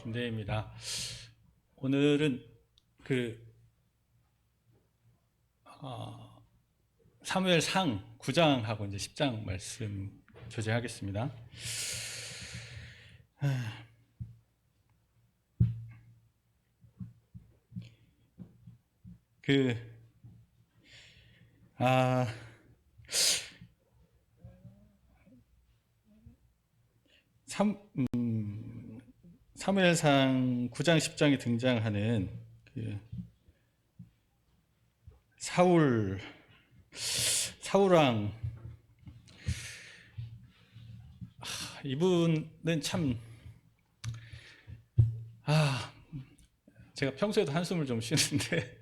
김대희입니다. 오늘은 사무엘상 9장하고 이제 10장 말씀 교제하겠습니다. 사무엘상 9장 10장에 등장하는 사울왕, 이분은 참 제가 평소에도 한숨을 좀 쉬는데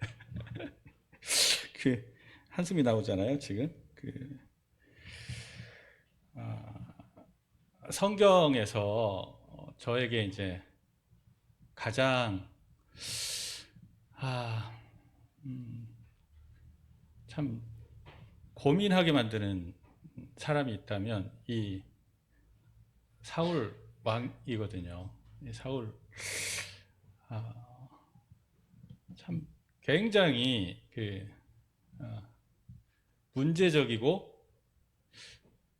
한숨이 나오잖아요. 지금 성경에서 저에게 이제 가장 참 고민하게 만드는 사람이 있다면 이 사울 왕이거든요. 이 사울 참 굉장히 문제적이고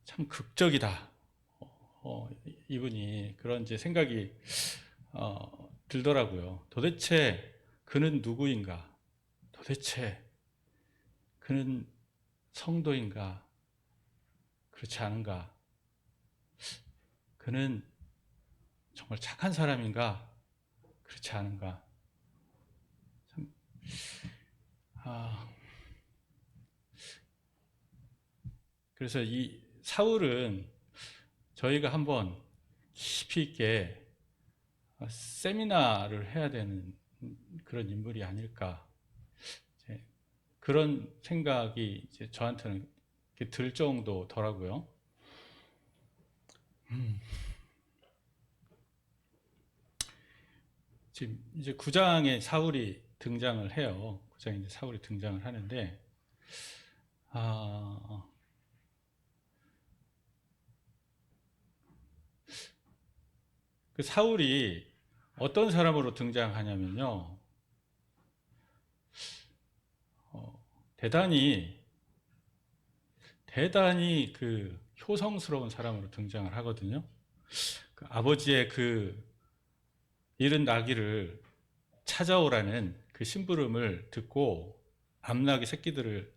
참 극적이다. 이분이 그런 이제 생각이 들더라고요. 도대체 그는 누구인가? 도대체 그는 성도인가? 그렇지 않은가? 그는 정말 착한 사람인가? 그렇지 않은가? 참, 그래서 이 사울은 저희가 한번 깊이 있게 세미나를 해야 되는 그런 인물이 아닐까, 그런 생각이 이제 저한테는 들 정도더라고요. 지금 이제 9장에 사울이 등장을 해요. 9장에 이제 사울이 등장을 하는데, 그 사울이 어떤 사람으로 등장하냐면요, 대단히 그 효성스러운 사람으로 등장을 하거든요. 그 아버지의 그 잃은 나귀를 찾아오라는 그 심부름을 듣고 암나귀 새끼들을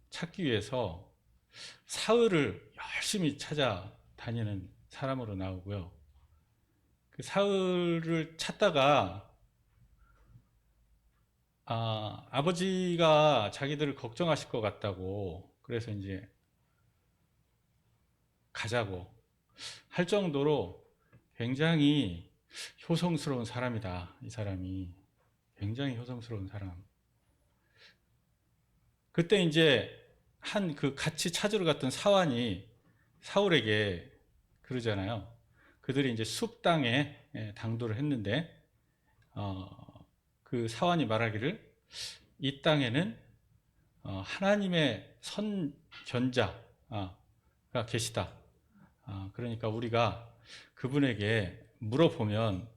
찾기 위해서 사흘을 열심히 찾아다니는 사람으로 나오고요. 그 사흘을 찾다가 아버지가 자기들을 걱정하실 것 같다고, 그래서 이제 가자고 할 정도로 굉장히 효성스러운 사람이다. 이 사람이 굉장히 효성스러운 사람. 그때 이제 그 같이 찾으러 갔던 사환이 사울에게 그러잖아요. 그들이 이제 숲 땅에 당도를 했는데 그 사환이 말하기를 이 땅에는 하나님의 선견자가 계시다. 그러니까 우리가 그분에게 물어보면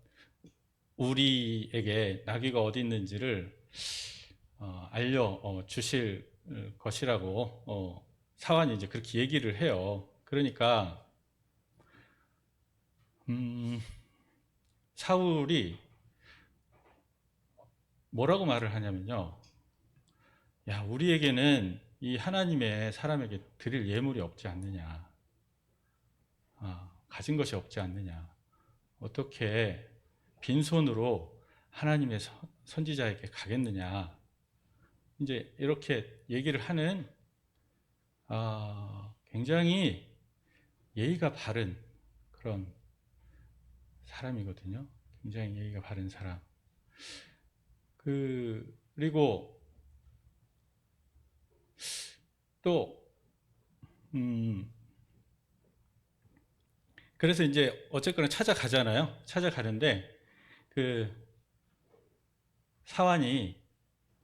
우리에게 나귀가 어디 있는지를 알려 주실 것이라고 사환이 이제 그렇게 얘기를 해요. 그러니까 사울이 뭐라고 말을 하냐면요, 야, 우리에게는 이 하나님의 사람에게 드릴 예물이 없지 않느냐, 가진 것이 없지 않느냐, 어떻게 빈손으로 하나님의 선지자에게 가겠느냐, 이제 이렇게 얘기를 하는 굉장히 예의가 바른 그런 사람이거든요. 굉장히 예의가 바른 사람. 그리고 또 그래서 이제 어쨌거나 찾아가잖아요. 찾아가는데 그 사환이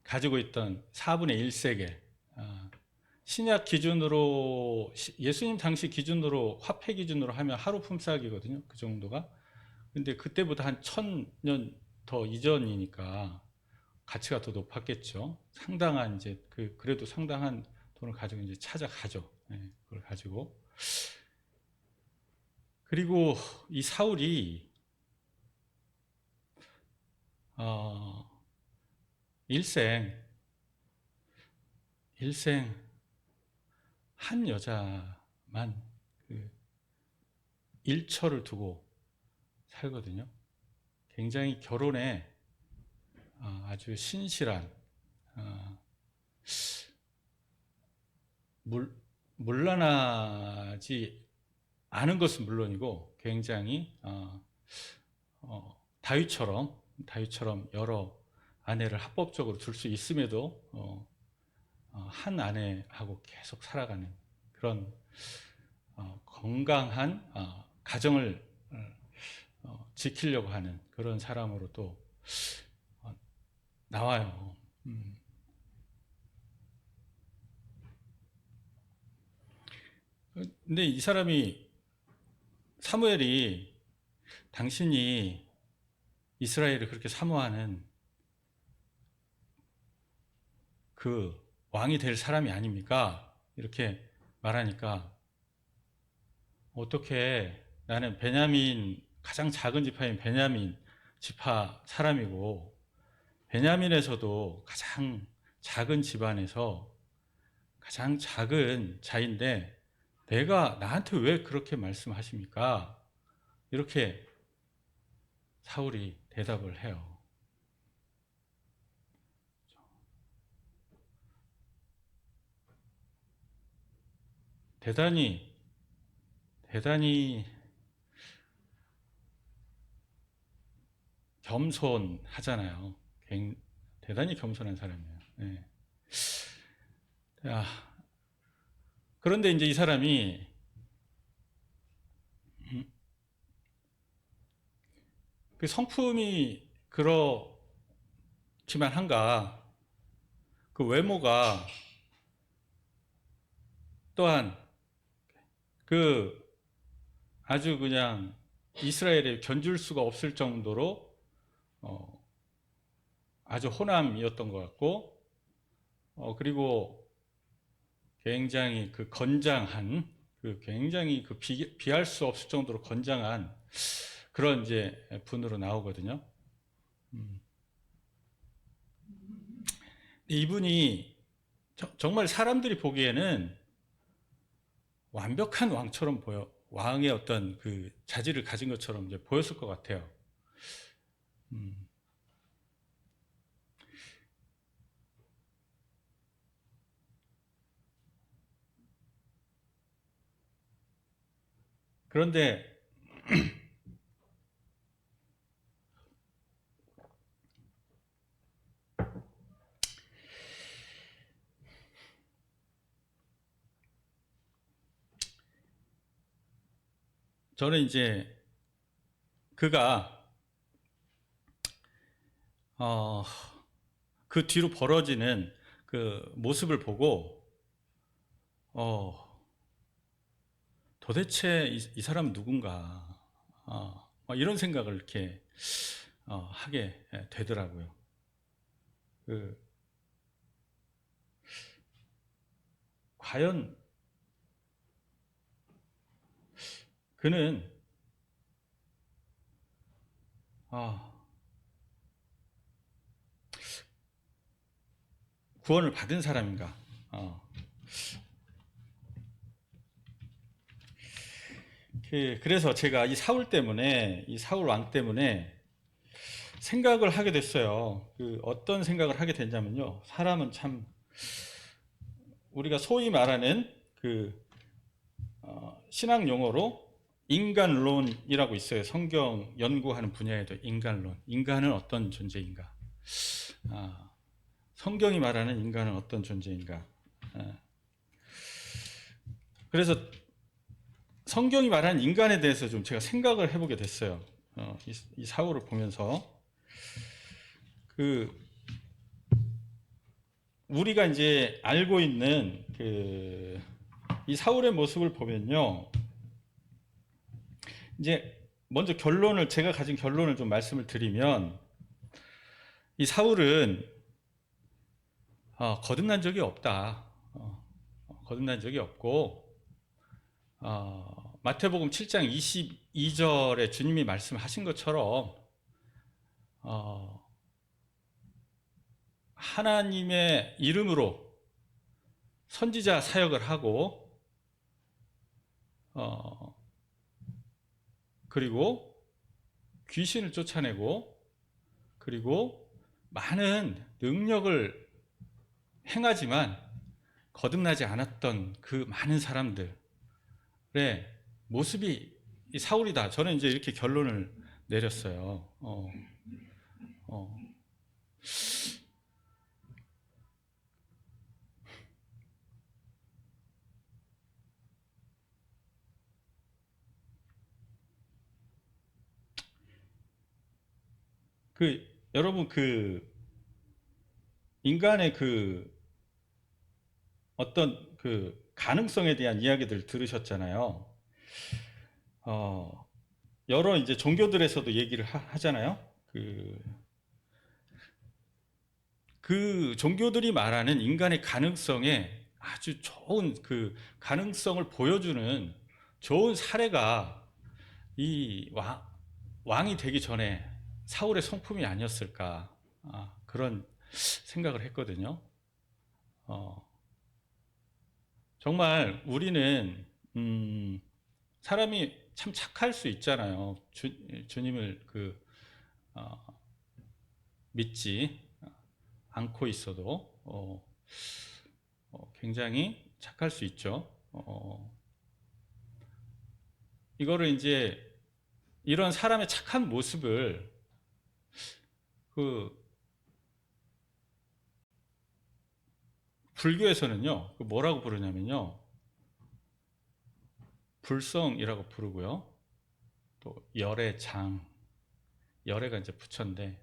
가지고 있던 4분의 1세겔, 신약 기준으로, 예수님 당시 기준으로, 화폐 기준으로 하면 하루 품삯이거든요. 그 정도가. 근데 그때보다 한 1000년 더 이전이니까 가치가 더 높았겠죠. 상당한 이제 그래도 상당한 돈을 가지고 이제 찾아가죠. 예, 그걸 가지고. 그리고 이 사울이 일생 한 여자만 그 일처를 두고 살거든요. 굉장히 결혼에 아주 신실한, 물란하지 않은 것은 물론이고 굉장히 다윗처럼 여러 아내를 합법적으로 둘 수 있음에도 한 아내하고 계속 살아가는 그런 건강한 가정을 지키려고 하는 그런 사람으로 또 나와요. 근데 이 사람이 사무엘이 당신이 이스라엘을 그렇게 사모하는 그 왕이 될 사람이 아닙니까? 이렇게 말하니까 어떻게 나는 가장 작은 지파인 베냐민 지파 사람이고 베냐민에서도 가장 작은 집안에서 가장 작은 자인데 나한테 왜 그렇게 말씀하십니까? 이렇게 사울이 대답을 해요. 대단히 겸손하잖아요. 대단히 겸손한 사람이에요. 네. 그런데 이제 이 사람이 그 성품이 그렇기만 한가, 그 외모가 또한 그 아주 그냥 이스라엘에 견줄 수가 없을 정도로 아주 호남이었던 것 같고, 그리고 굉장히 그 건장한, 굉장히 비할 수 없을 정도로 건장한 그런 이제 분으로 나오거든요. 이분이 정말 사람들이 보기에는 완벽한 왕처럼 왕의 어떤 그 자질을 가진 것처럼 이제 보였을 것 같아요. 그런데 저는 이제 그가 그 뒤로 벌어지는 그 모습을 보고 도대체 이 사람은 누군가 이런 생각을 이렇게 하게 되더라고요. 과연 그는 구원을 받은 사람인가? 그래서 제가 이 사울 왕 때문에 생각을 하게 됐어요. 어떤 생각을 하게 됐냐면요. 사람은 참 우리가 소위 말하는 신학 용어로 인간론이라고 있어요. 성경 연구하는 분야에도 인간론. 인간은 어떤 존재인가? 성경이 말하는 인간은 어떤 존재인가? 그래서 성경이 말하는 인간에 대해서 좀 제가 생각을 해보게 됐어요. 이 사울을 보면서 우리가 이제 알고 있는 이 사울의 모습을 보면요, 이제 먼저 제가 가진 결론을 좀 말씀을 드리면, 이 사울은 거듭난 적이 없다. 거듭난 적이 없고, 마태복음 7장 22절에 주님이 말씀하신 것처럼 하나님의 이름으로 선지자 사역을 하고, 그리고 귀신을 쫓아내고, 그리고 많은 능력을 행하지만 거듭나지 않았던 그 많은 사람들의 모습이 이 사울이다. 저는 이제 이렇게 결론을 내렸어요. 여러분, 인간의 어떤 가능성에 대한 이야기들 들으셨잖아요. 여러 이제 종교들에서도 얘기를 하잖아요. 그 종교들이 말하는 인간의 가능성에 아주 좋은 가능성을 보여주는 좋은 사례가 이 왕이 되기 전에 사울의 성품이 아니었을까, 그런 생각을 했거든요. 정말 우리는 사람이 참 착할 수 있잖아요. 주님을 믿지 않고 있어도 굉장히 착할 수 있죠. 이거를 이제 이런 사람의 착한 모습을 불교에서는요, 뭐라고 부르냐면요, 불성이라고 부르고요, 또 열애장, 열애가 이제 부처인데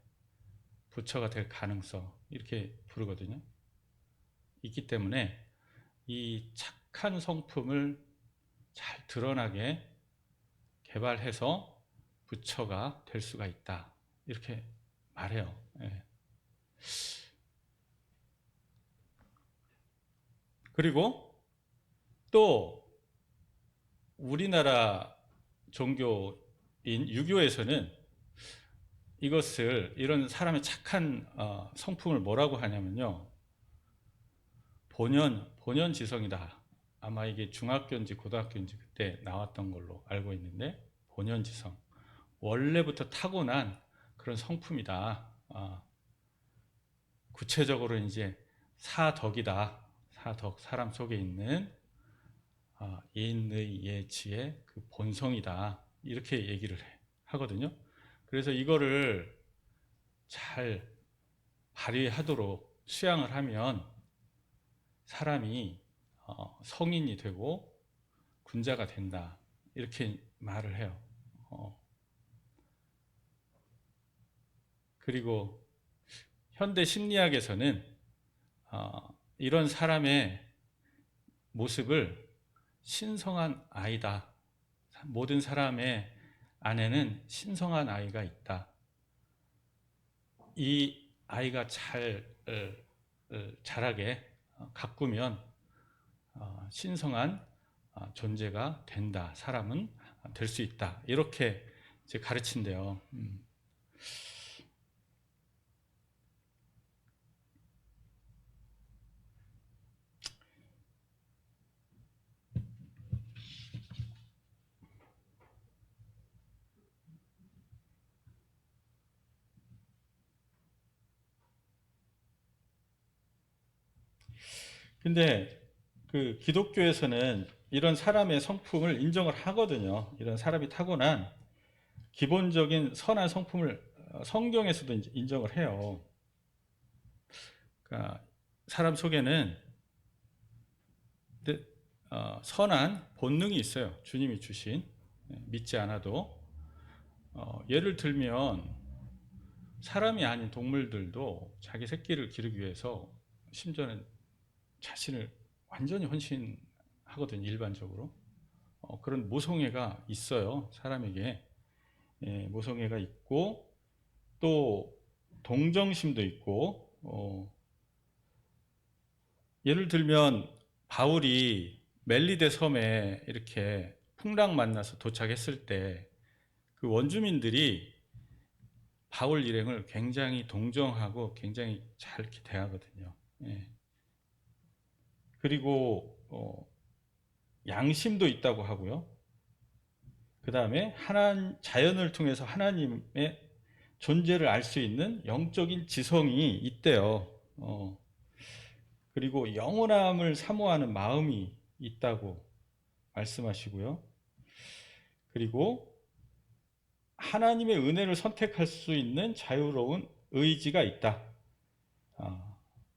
부처가 될 가능성, 이렇게 부르거든요. 있기 때문에 이 착한 성품을 잘 드러나게 개발해서 부처가 될 수가 있다, 이렇게 말해요. 예. 그리고 또 우리나라 종교인 유교에서는 이런 사람의 착한 성품을 뭐라고 하냐면요, 본연지성이다. 아마 이게 중학교인지 고등학교인지 그때 나왔던 걸로 알고 있는데, 본연지성, 원래부터 타고난 그런 성품이다. 구체적으로 이제 사덕이다. 사덕, 사람 속에 있는 인의 예치의 본성이다, 이렇게 얘기를 하거든요. 그래서 이거를 잘 발휘하도록 수양을 하면 사람이 성인이 되고 군자가 된다, 이렇게 말을 해요. 그리고 현대 심리학에서는 이런 사람의 모습을 신성한 아이다. 모든 사람의 안에는 신성한 아이가 있다. 이 아이가 자라게 가꾸면 신성한 존재가 된다. 사람은 될 수 있다. 이렇게 이제 가르친대요. 근데 기독교에서는 이런 사람의 성품을 인정을 하거든요. 이런 사람이 타고난 기본적인 선한 성품을 성경에서도 인정을 해요. 그러니까 사람 속에는 선한 본능이 있어요. 주님이 주신, 믿지 않아도. 예를 들면 사람이 아닌 동물들도 자기 새끼를 기르기 위해서 심지어는 자신을 완전히 헌신하거든요. 일반적으로 그런 모성애가 있어요, 사람에게. 예, 모성애가 있고 또 동정심도 있고 예를 들면 바울이 멜리데 섬에 이렇게 풍랑 만나서 도착했을 때 그 원주민들이 바울 일행을 굉장히 동정하고 굉장히 잘 이렇게 대하거든요. 예. 그리고 양심도 있다고 하고요. 그 다음에 자연을 통해서 하나님의 존재를 알 수 있는 영적인 지성이 있대요. 그리고 영원함을 사모하는 마음이 있다고 말씀하시고요. 그리고 하나님의 은혜를 선택할 수 있는 자유로운 의지가 있다.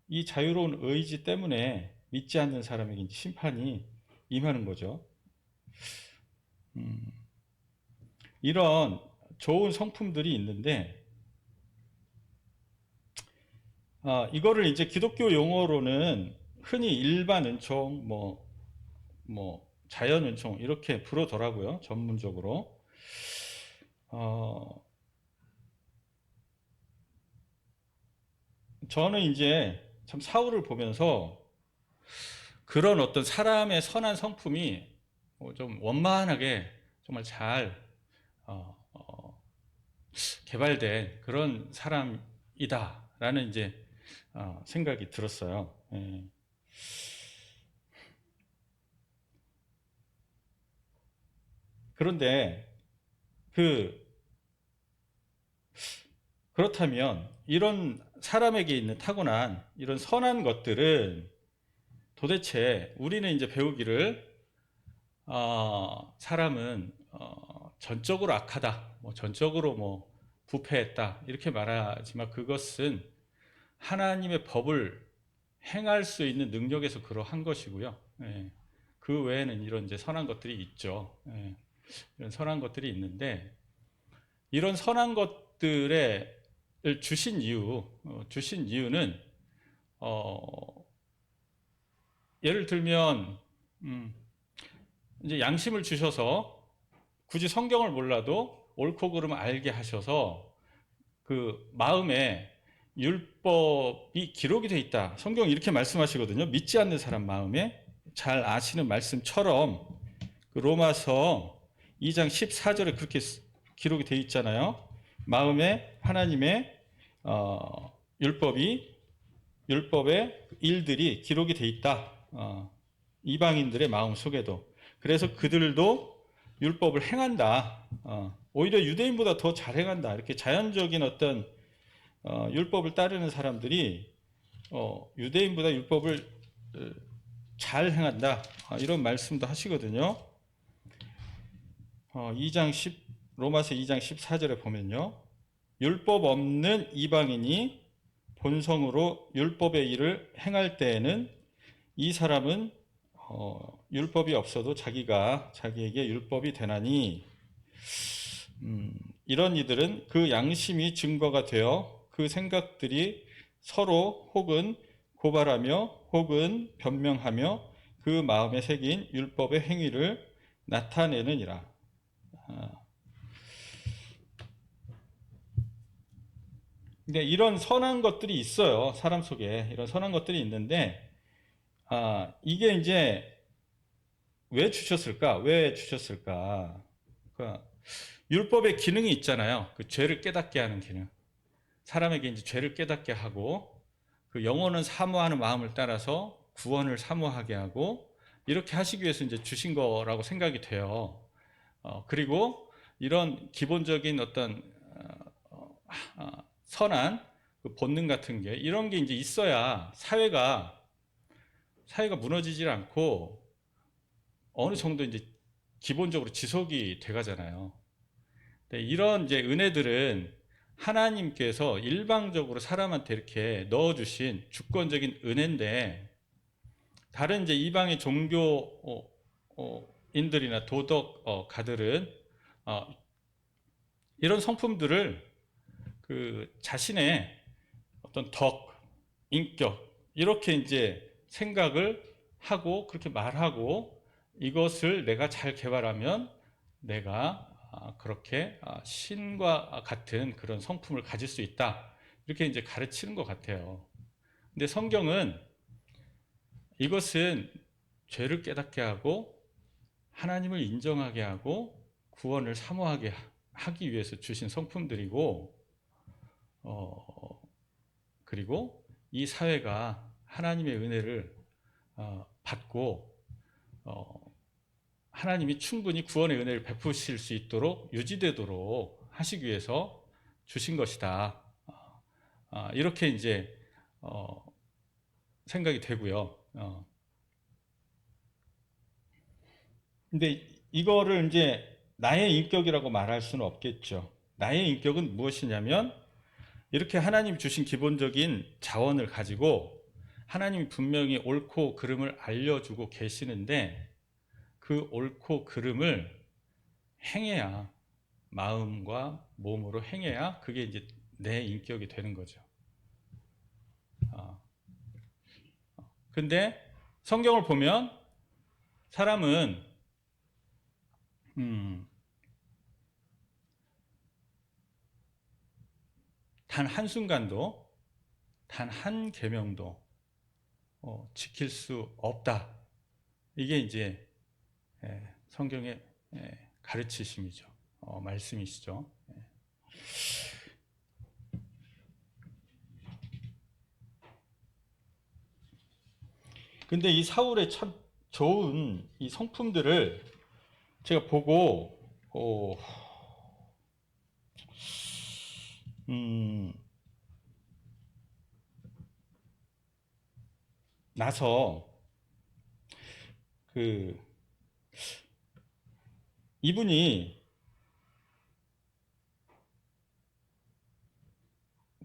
이 자유로운 의지 때문에 믿지 않는 사람에게 심판이 임하는 거죠. 이런 좋은 성품들이 있는데 이거를 이제 기독교 용어로는 흔히 일반 은총, 자연 은총 이렇게 부르더라고요. 전문적으로. 저는 이제 참 사울을 보면서 그런 어떤 사람의 선한 성품이 좀 원만하게 정말 잘 개발된 그런 사람이다라는 이제 생각이 들었어요. 예. 그런데 그렇다면 이런 사람에게 있는 타고난 이런 선한 것들은 도대체 우리는 이제 배우기를 사람은 전적으로 악하다, 전적으로 부패했다 이렇게 말하지만 그것은 하나님의 법을 행할 수 있는 능력에서 그러한 것이고요. 예. 그 외에는 이런 이제 선한 것들이 있죠. 예. 이런 선한 것들이 있는데 이런 선한 것들을 주신 이유는 예를 들면 이제 양심을 주셔서 굳이 성경을 몰라도 옳고 그름을 알게 하셔서 그 마음에 율법이 기록이 되어 있다. 성경 이렇게 말씀하시거든요. 믿지 않는 사람 마음에 잘 아시는 말씀처럼 그 로마서 2장 14절에 그렇게 기록이 되어 있잖아요. 마음에 하나님의 율법의 일들이 기록이 되어 있다. 이방인들의 마음 속에도. 그래서 그들도 율법을 행한다. 오히려 유대인보다 더 잘 행한다. 이렇게 자연적인 어떤 율법을 따르는 사람들이 유대인보다 율법을 잘 행한다. 이런 말씀도 하시거든요. 로마서 2장 14절에 보면요. 율법 없는 이방인이 본성으로 율법의 일을 행할 때에는 이 사람은 율법이 없어도 자기에게 율법이 되나니 이런 이들은 그 양심이 증거가 되어 그 생각들이 서로 혹은 고발하며 혹은 변명하며 그 마음에 새긴 율법의 행위를 나타내느니라. 근데 이런 선한 것들이 있어요. 사람 속에 이런 선한 것들이 있는데 이게 이제 왜 주셨을까? 그러니까 율법의 기능이 있잖아요. 그 죄를 깨닫게 하는 기능. 사람에게 이제 죄를 깨닫게 하고 그 영혼은 사모하는 마음을 따라서 구원을 사모하게 하고 이렇게 하시기 위해서 이제 주신 거라고 생각이 돼요. 그리고 이런 기본적인 어떤 선한 그 본능 같은 게 이런 게 이제 있어야 사회가 무너지질 않고 어느 정도 이제 기본적으로 지속이 돼가잖아요. 이런 이제 은혜들은 하나님께서 일방적으로 사람한테 이렇게 넣어주신 주권적인 은혜인데 다른 이제 이방의 종교인들이나 도덕가들은 이런 성품들을 그 자신의 어떤 덕, 인격 이렇게 이제 생각을 하고 그렇게 말하고 이것을 내가 잘 개발하면 내가 그렇게 신과 같은 그런 성품을 가질 수 있다. 이렇게 이제 가르치는 것 같아요. 근데 성경은 이것은 죄를 깨닫게 하고 하나님을 인정하게 하고 구원을 사모하게 하기 위해서 주신 성품들이고, 그리고 이 사회가 하나님의 은혜를 받고 하나님이 충분히 구원의 은혜를 베푸실 수 있도록 유지되도록 하시기 위해서 주신 것이다. 이렇게 이제 생각이 되고요. 근데 이거를 이제 나의 인격이라고 말할 수는 없겠죠. 나의 인격은 무엇이냐면 이렇게 하나님 주신 기본적인 자원을 가지고 하나님이 분명히 옳고 그름을 알려주고 계시는데 그 옳고 그름을 행해야, 마음과 몸으로 행해야 그게 이제 내 인격이 되는 거죠. 근데 성경을 보면 사람은 단 한순간도 단 한 계명도 지킬 수 없다. 이게 이제 성경의 가르치심이죠. 말씀이시죠. 근데 이 사울의 참 좋은 이 성품들을 제가 보고 나서 그 이분이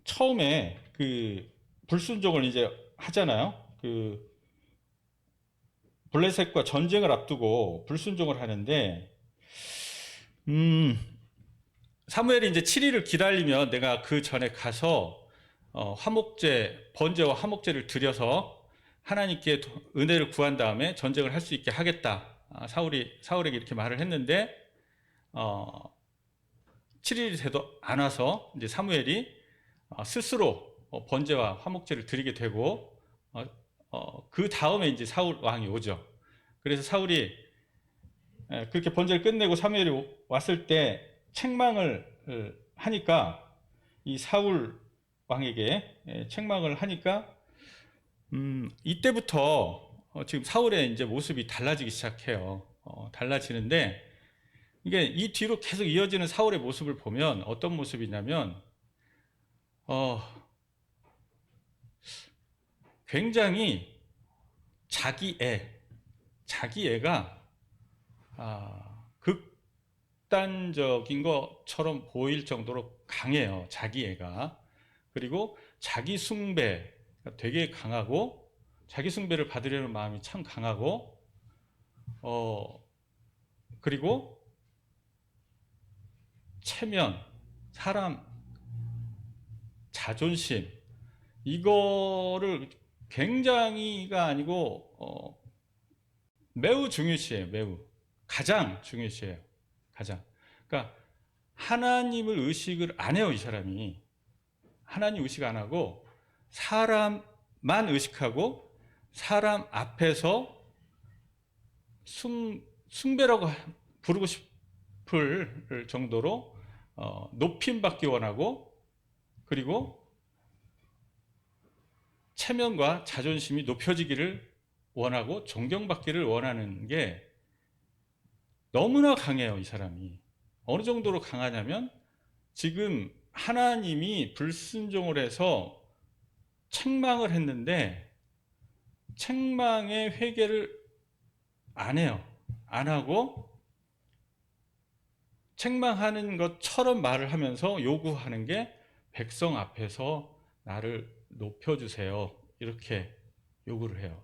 처음에 그 불순종을 이제 하잖아요. 그 블레셋과 전쟁을 앞두고 불순종을 하는데 사무엘이 이제 7일을 기다리면 내가 그 전에 가서 화목제, 번제와 화목제를 드려서 하나님께 은혜를 구한 다음에 전쟁을 할 수 있게 하겠다. 사울에게 이렇게 말을 했는데 7일이 돼도 안 와서 이제 사무엘이 스스로 번제와 화목제를 드리게 되고 그 다음에 이제 사울 왕이 오죠. 그래서 사울이 그렇게 번제를 끝내고 사무엘이 왔을 때 책망을 하니까 이 사울 왕에게 책망을 하니까 이때부터 지금 사울의 이제 모습이 달라지기 시작해요. 달라지는데 이게 이 뒤로 계속 이어지는 사울의 모습을 보면 어떤 모습이냐면 굉장히 자기애가 극단적인 것처럼 보일 정도로 강해요. 자기애가. 그리고 자기 숭배가 되게 강하고 자기 숭배를 받으려는 마음이 참 강하고 그리고 체면, 사람 자존심 이거를 굉장히가 아니고 매우 중요시해요. 매우 가장 중요시해요. 가장. 그러니까 하나님을 의식을 안 해요. 이 사람이 하나님 의식 안 하고 사람만 의식하고 사람 앞에서 숭배라고 부르고 싶을 정도로 높임받기 원하고 그리고 체면과 자존심이 높여지기를 원하고 존경받기를 원하는 게 너무나 강해요. 이 사람이. 어느 정도로 강하냐면 지금 하나님이 불순종을 해서 책망을 했는데 책망의 회개를 안 해요. 안 하고 책망하는 것처럼 말을 하면서 요구하는 게 백성 앞에서 나를 높여주세요. 이렇게 요구를 해요.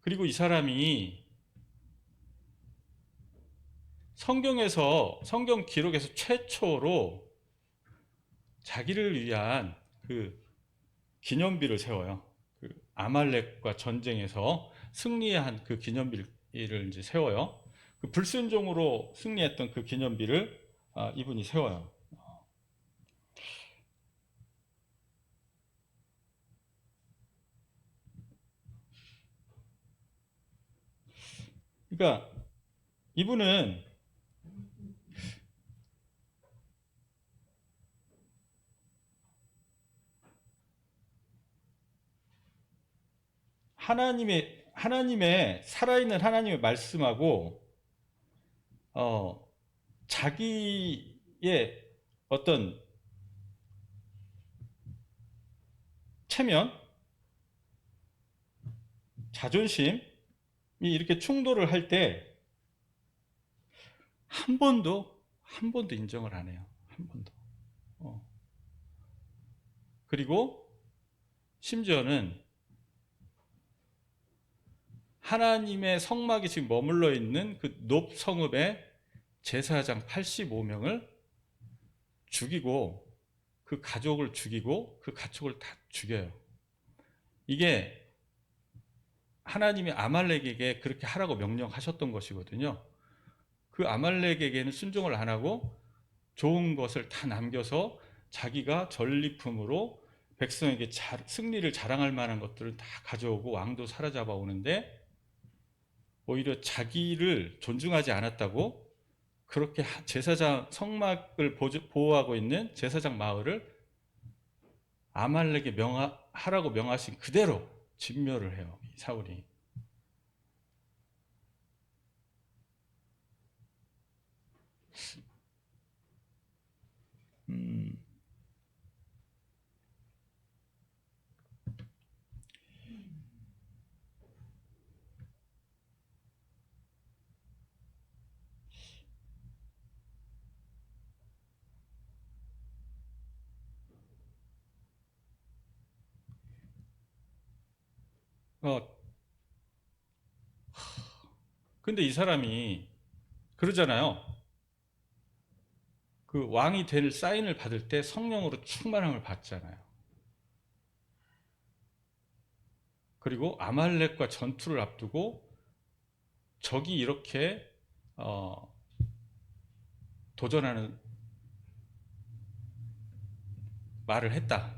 그리고 이 사람이 성경 기록에서 최초로 자기를 위한 그 기념비를 세워요. 그 아말렉과 전쟁에서 승리한 그 기념비를 이제 세워요. 그 불순종으로 승리했던 그 기념비를 이분이 세워요. 그러니까 이분은 하나님의 살아있는 하나님의 말씀하고 자기의 어떤 체면, 자존심이 이렇게 충돌을 할 때 한 번도 인정을 안 해요. 한 번도. 그리고 심지어는 하나님의 성막이 지금 머물러 있는 그 높 성읍의 제사장 85명을 죽이고 그 가족을 죽이고 그 가축을 다 죽여요. 이게 하나님이 아말렉에게 그렇게 하라고 명령하셨던 것이거든요. 그 아말렉에게는 순종을 안 하고 좋은 것을 다 남겨서 자기가 전리품으로 백성에게 승리를 자랑할 만한 것들을 다 가져오고 왕도 사로잡아 오는데 오히려 자기를 존중하지 않았다고 그렇게 제사장 성막을 보호하고 있는 제사장 마을을 아말렉에 하라고 명하신 그대로 진멸을 해요. 사울이. 근데 이 사람이 그러잖아요. 그 왕이 될 사인을 받을 때 성령으로 충만함을 받잖아요. 그리고 아말렉과 전투를 앞두고 적이 이렇게 도전하는 말을 했다.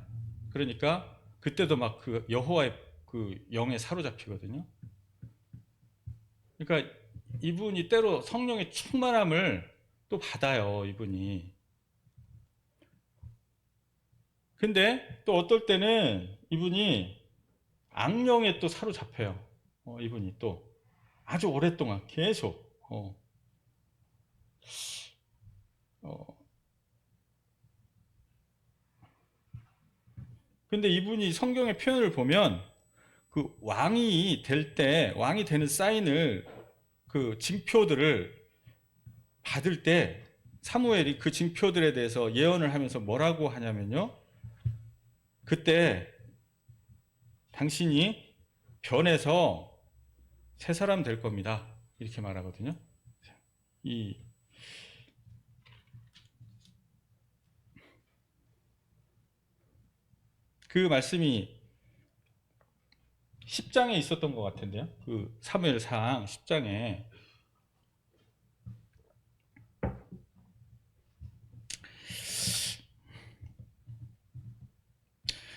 그러니까 그때도 막 그 여호와의 그 영에 사로잡히거든요. 그러니까 이분이 때로 성령의 충만함을 또 받아요, 이분이. 근데 또 어떨 때는 이분이 악령에 또 사로잡혀요. 이분이 또 아주 오랫동안 계속. 근데 이분이 성경의 표현을 보면 그 왕이 되는 사인을 그 징표들을 받을 때 사무엘이 그 징표들에 대해서 예언을 하면서 뭐라고 하냐면요. 그때 당신이 변해서 새 사람 될 겁니다. 이렇게 말하거든요. 그 말씀이 10장에 있었던 것 같은데요. 그 사무엘상 10장에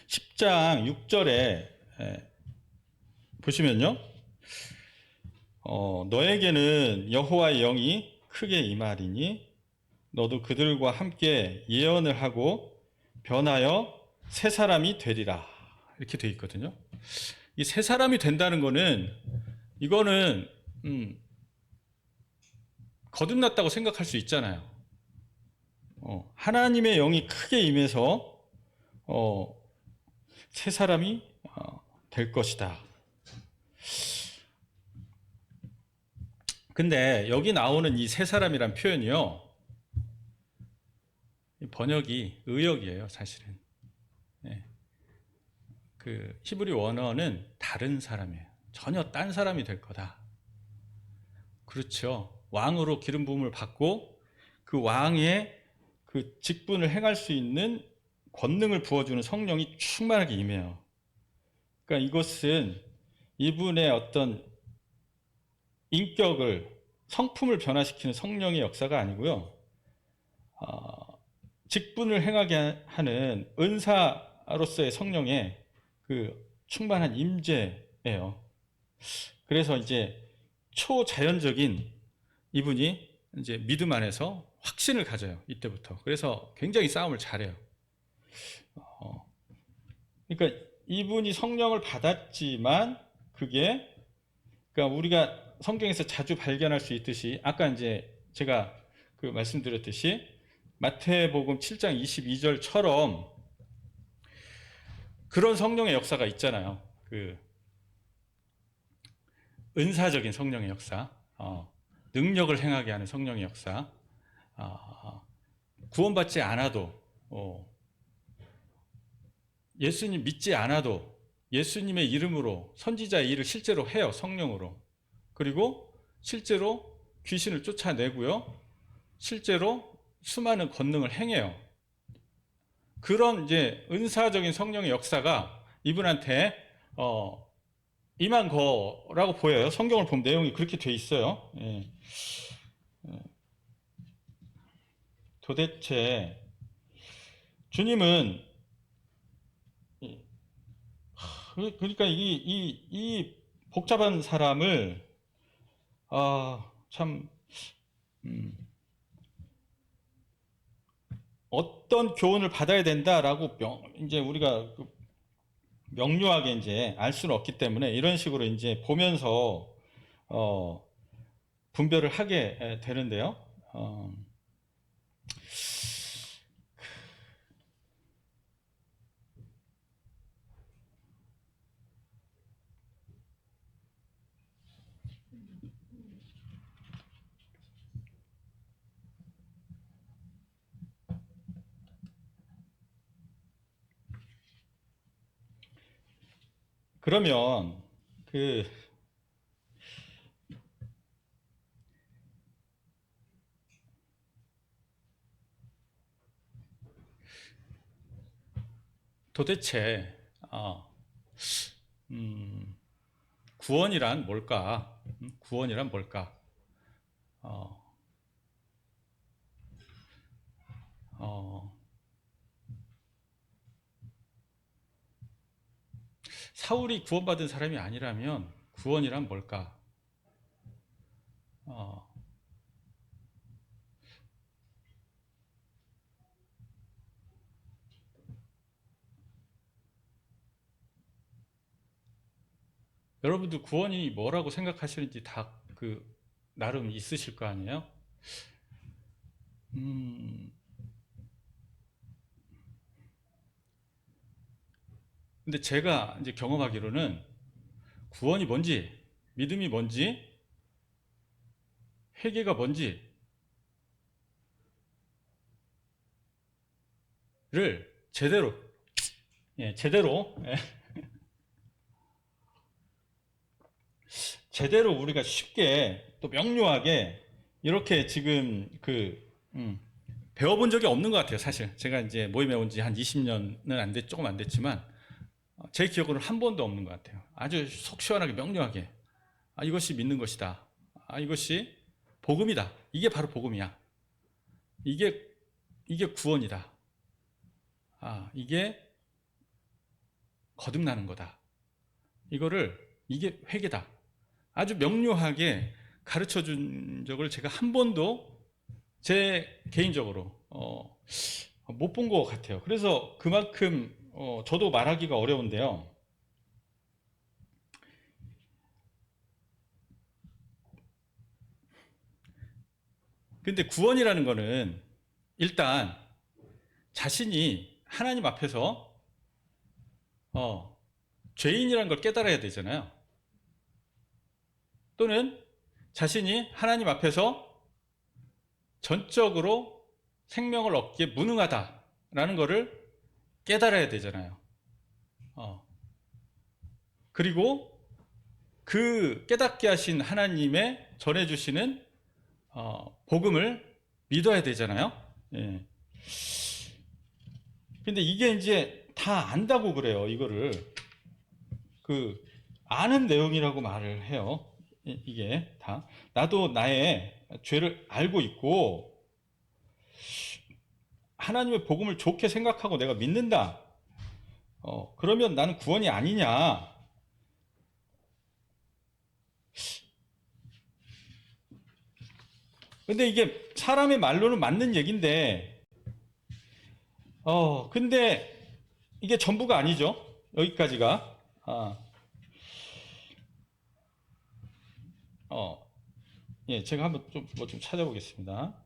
10장 6절에 보시면요. 너에게는 여호와의 영이 크게 임하리니 너도 그들과 함께 예언을 하고 변하여 새 사람이 되리라. 이렇게 돼 있거든요. 이 새 사람이 된다는 거는 이거는 거듭났다고 생각할 수 있잖아요. 하나님의 영이 크게 임해서 새 사람이 될 것이다. 근데 여기 나오는 이 새 사람이란 표현이요. 번역이 의역이에요, 사실은. 네. 그 히브리 원어는 다른 사람이에요. 전혀 딴 사람이 될 거다. 그렇죠. 왕으로 기름 부음을 받고 그 왕의 그 직분을 행할 수 있는 권능을 부어주는 성령이 충만하게 임해요. 그러니까 이것은 이분의 어떤 인격을 성품을 변화시키는 성령의 역사가 아니고요. 직분을 행하게 하는 은사로서의 성령의 그 충만한 임재예요. 그래서 이제 초자연적인 이분이 이제 믿음 안에서 확신을 가져요. 이때부터. 그래서 굉장히 싸움을 잘해요. 그러니까 이분이 성령을 받았지만 그게 그러니까 우리가 성경에서 자주 발견할 수 있듯이 아까 이제 제가 그 말씀드렸듯이 마태복음 7장 22절처럼 그런 성령의 역사가 있잖아요. 그 은사적인 성령의 역사, 능력을 행하게 하는 성령의 역사, 구원받지 않아도 예수님 믿지 않아도 예수님의 이름으로 선지자의 일을 실제로 해요. 성령으로. 그리고 실제로 귀신을 쫓아내고요. 실제로 수많은 권능을 행해요. 그런 이제 은사적인 성령의 역사가 이분한테 임한 거라고 보여요. 성경을 보면 내용이 그렇게 돼 있어요. 예. 도대체 주님은 그러니까 이 복잡한 사람을 참 어떤 교훈을 받아야 된다라고 이제 우리가 명료하게 이제 알 수는 없기 때문에 이런 식으로 이제 보면서 분별을 하게 되는데요. 그러면 그 도대체 구원이란 뭘까? 구원이란 뭘까? 사울이 구원받은 사람이 아니라면 구원이란 뭘까? 여러분들 구원이 뭐라고 생각하시는지 다 그 나름 있으실 거 아니에요? 근데 제가 이제 경험하기로는 구원이 뭔지, 믿음이 뭔지, 회개가 뭔지를 제대로, 제대로 우리가 쉽게 또 명료하게 이렇게 지금 배워본 적이 없는 것 같아요. 사실 제가 이제 모임에 온 지 한 20년은 조금 안 됐지만 제 기억으로는 한 번도 없는 것 같아요. 아주 속 시원하게 명료하게 이것이 믿는 것이다. 이것이 복음이다. 이게 바로 복음이야. 이게 구원이다. 이게 거듭나는 거다. 이게 회개다. 아주 명료하게 가르쳐 준 적을 제가 한 번도 제 개인적으로 못 본 것 같아요. 그래서 그만큼 저도 말하기가 어려운데요. 근데 구원이라는 거는 일단 자신이 하나님 앞에서 죄인이라는 걸 깨달아야 되잖아요. 또는 자신이 하나님 앞에서 전적으로 생명을 얻기에 무능하다라는 것을 깨달아야 되잖아요. 그리고 그 깨닫게 하신 하나님의 전해주시는 복음을 믿어야 되잖아요. 예. 근데 이게 이제 다 안다고 그래요. 이거를 아는 내용이라고 말을 해요. 이게 다 나도 나의 죄를 알고 있고 하나님의 복음을 좋게 생각하고 내가 믿는다. 그러면 나는 구원이 아니냐? 근데 이게 사람의 말로는 맞는 얘기인데, 근데 이게 전부가 아니죠. 여기까지가. 예, 제가 한번 좀 뭐 좀 찾아보겠습니다.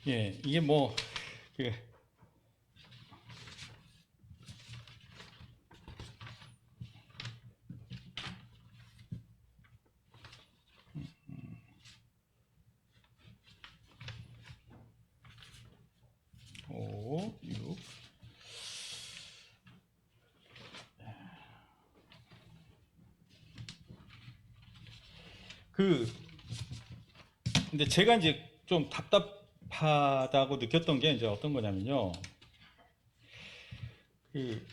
예, 이게 뭐, 그, 오, 6. 근데 제가 이제 좀 답답하다고 느꼈던 게 이제 어떤 거냐면요. 그,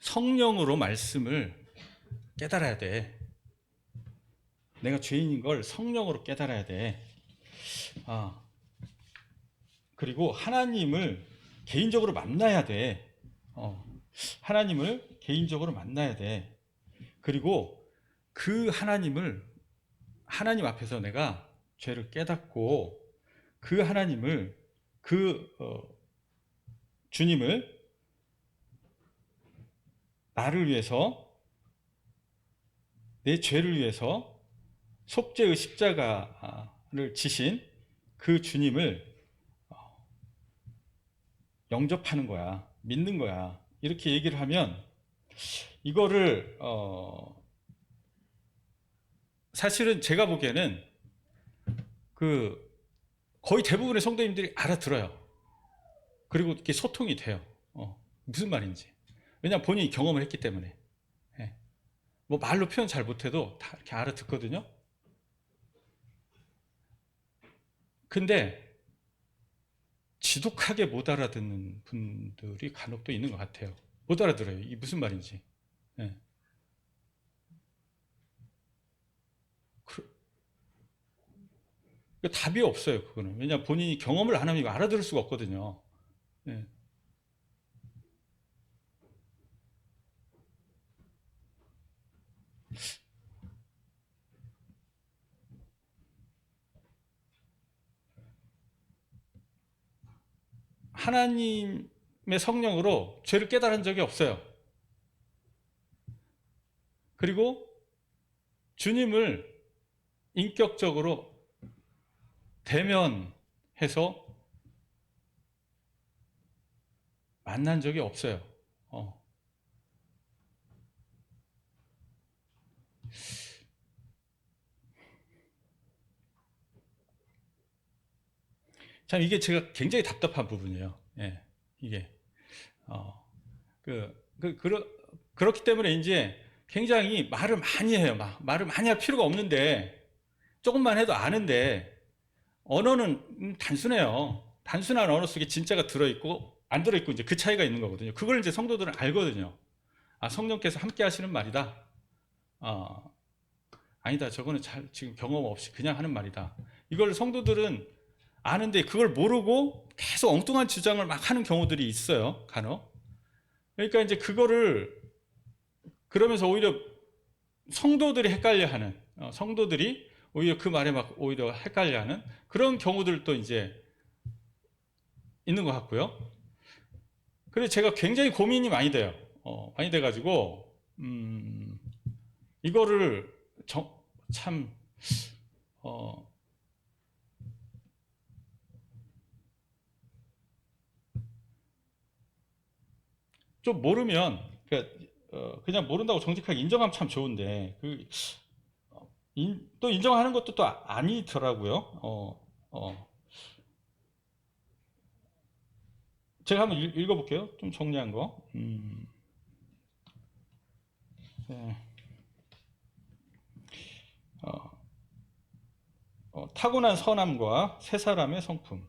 성령으로 말씀을 깨달아야 돼. 내가 죄인인 걸 성령으로 깨달아야 돼. 그리고 하나님을 개인적으로 만나야 돼. 하나님을 개인적으로 만나야 돼. 그리고 그 하나님 앞에서 내가 죄를 깨닫고 그 하나님을, 주님을 나를 위해서, 내 죄를 위해서 속죄의 십자가를 지신 그 주님을 영접하는 거야. 믿는 거야. 이렇게 얘기를 하면 이거를 사실은 제가 보기에는 거의 대부분의 성도님들이 알아들어요. 그리고 이렇게 소통이 돼요. 무슨 말인지. 왜냐하면 본인이 경험을 했기 때문에. 예. 뭐 말로 표현 잘 못해도 다 이렇게 알아듣거든요. 근데 지독하게 못 알아듣는 분들이 간혹 또 있는 것 같아요. 못 알아들어요. 이게 무슨 말인지. 예. 답이 없어요. 그거는. 왜냐하면 본인이 경험을 안 하면 이거 알아들을 수가 없거든요. 예. 하나님의 성령으로 죄를 깨달은 적이 없어요. 그리고 주님을 인격적으로 대면해서 만난 적이 없어요. 참 이게 제가 굉장히 답답한 부분이에요. 예, 이게 그렇기 때문에 이제 굉장히 말을 많이 해요. 말을 많이 할 필요가 없는데 조금만 해도 아는데 언어는 단순해요. 단순한 언어 속에 진짜가 들어있고 안 들어있고 이제 그 차이가 있는 거거든요. 그걸 이제 성도들은 알거든요. 성령께서 함께 하시는 말이다. 아니다. 저거는 지금 경험 없이 그냥 하는 말이다. 이걸 성도들은 아는데 그걸 모르고 계속 엉뚱한 주장을 막 하는 경우들이 있어요. 간혹. 그러니까 이제 그러면서 오히려 성도들이 헷갈려 하는, 성도들이 오히려 그 말에 막 오히려 헷갈려하는 그런 경우들도 이제 있는 것 같고요. 그래서 제가 굉장히 고민이 많이 돼요. 많이 돼가지고 이거를 참 좀 모르면 그냥 모른다고 정직하게 인정하면 참 좋은데 또 인정하는 것도 또 아니더라고요. 제가 한번 읽어볼게요. 좀 정리한 거. 네. 타고난 선함과 세 사람의 성품.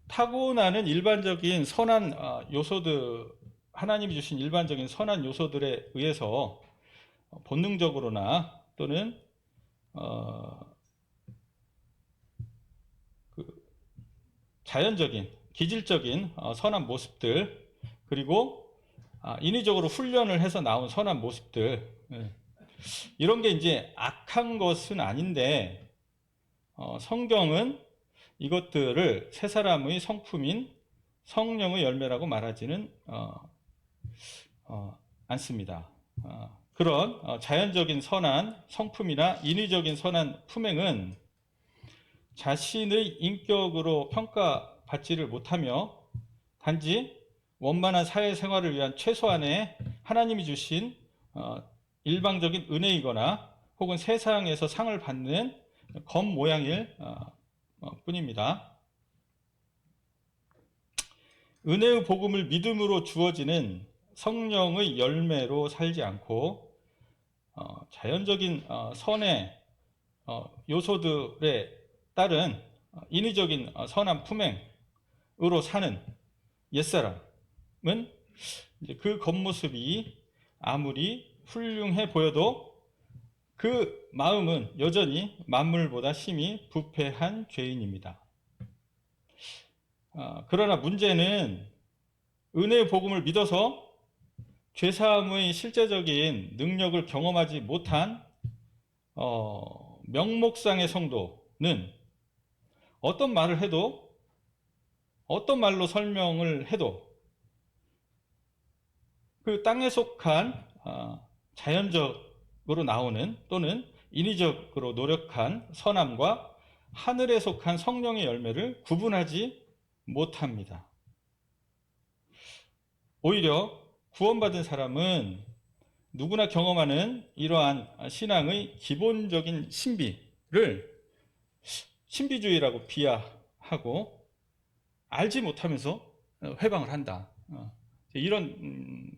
타고나는 일반적인 선한 요소들, 하나님이 주신 일반적인 선한 요소들에 의해서 본능적으로나 또는 자연적인, 기질적인 선한 모습들, 그리고 인위적으로 훈련을 해서 나온 선한 모습들, 이런 게 이제 악한 것은 아닌데 성경은 이것들을 세 사람의 성품인 성령의 열매라고 말하지는 않습니다. 그런 자연적인 선한 성품이나 인위적인 선한 품행은 자신의 인격으로 평가받지를 못하며 단지 원만한 사회생활을 위한 최소한의 하나님이 주신 일방적인 은혜이거나 혹은 세상에서 상을 받는 겉모양일 뿐입니다. 은혜의 복음을 믿음으로 주어지는 성령의 열매로 살지 않고 자연적인 선의 요소들에 따른 인위적인 선한 품행으로 사는 옛사람은 그 겉모습이 아무리 훌륭해 보여도 그 마음은 여전히 만물보다 심히 부패한 죄인입니다. 그러나 문제는 은혜의 복음을 믿어서 죄사함의 실제적인 능력을 경험하지 못한 명목상의 성도는 어떤 말을 해도, 어떤 말로 설명을 해도 그 땅에 속한 자연적으로 나오는 또는 인위적으로 노력한 선함과 하늘에 속한 성령의 열매를 구분하지 못합니다. 오히려 구원받은 사람은 누구나 경험하는 이러한 신앙의 기본적인 신비를 신비주의라고 비하하고 알지 못하면서 회방을 한다. 이런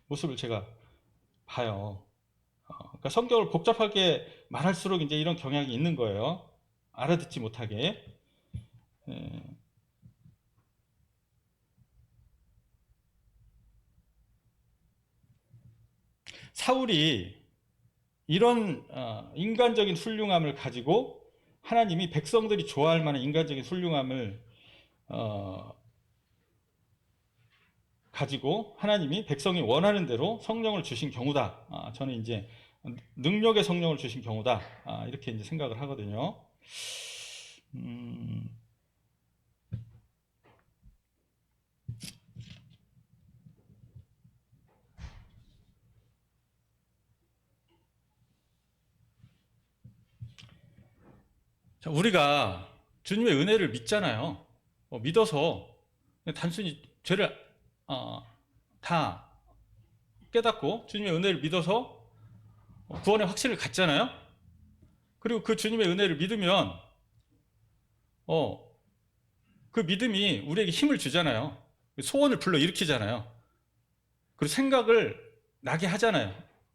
모습을 제가 봐요. 그러니까 성경을 복잡하게 말할수록 이제 이런 경향이 있는 거예요. 알아듣지 못하게. 사울이 이런 인간적인 훌륭함을 가지고 하나님이 백성들이 좋아할 만한 인간적인 훌륭함을 가지고 하나님이 백성이 원하는 대로 성령을 주신 경우다. 저는 이제 능력의 성령을 주신 경우다. 이렇게 이제 생각을 하거든요. 자, 우리가 주님의 은혜를 믿잖아요. 믿어서 단순히 죄를 다 깨닫고 주님의 은혜를 믿어서 구원의 확신을 갖잖아요. 그리고 그 주님의 은혜를 믿으면 그 믿음이 우리에게 힘을 주잖아요. 소원을 불러일으키잖아요. 그리고 생각을 나게 하잖아요.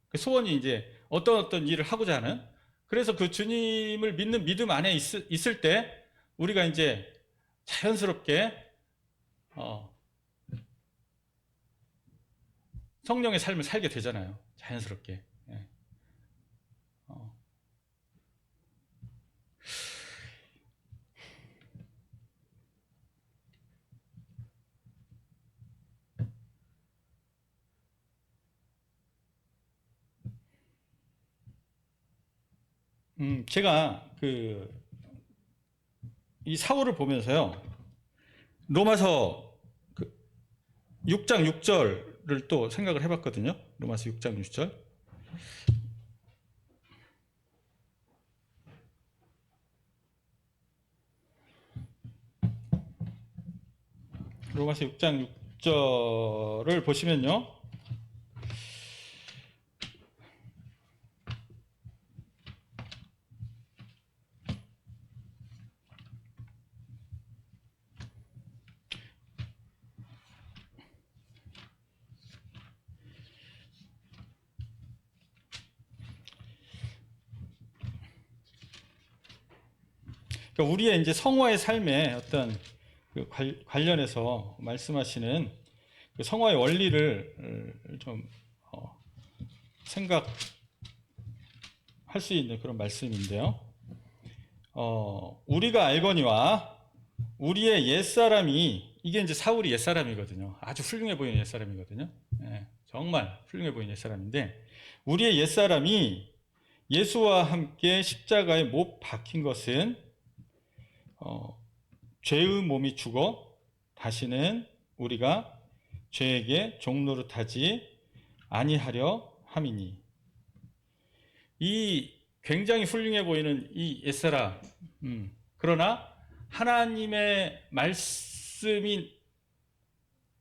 그 소원이 이제 어떤 일을 하고자 하는. 그래서 그 주님을 믿는 믿음 안에 있을 때 우리가 이제 자연스럽게 성령의 삶을 살게 되잖아요. 자연스럽게. 제가 이 사울을 보면서요, 로마서 6장 6절을 또 생각을 해봤거든요. 로마서 6장 6절. 로마서 6장 6절을 보시면요, 그러니까 우리의 이제 성화의 삶에 어떤 관련해서 말씀하시는 성화의 원리를 좀 생각할 수 있는 그런 말씀인데요. 우리가 알거니와 우리의 옛사람이, 이게 이제 사울이 옛사람이거든요. 아주 훌륭해 보이는 옛사람이거든요. 예, 정말 훌륭해 보이는 옛사람인데, 우리의 옛사람이 예수와 함께 십자가에 못 박힌 것은 죄의 몸이 죽어 다시는 우리가 죄에게 종노릇하지 아니하려 함이니. 이 굉장히 훌륭해 보이는 이 옛사람, 그러나 하나님의 말씀이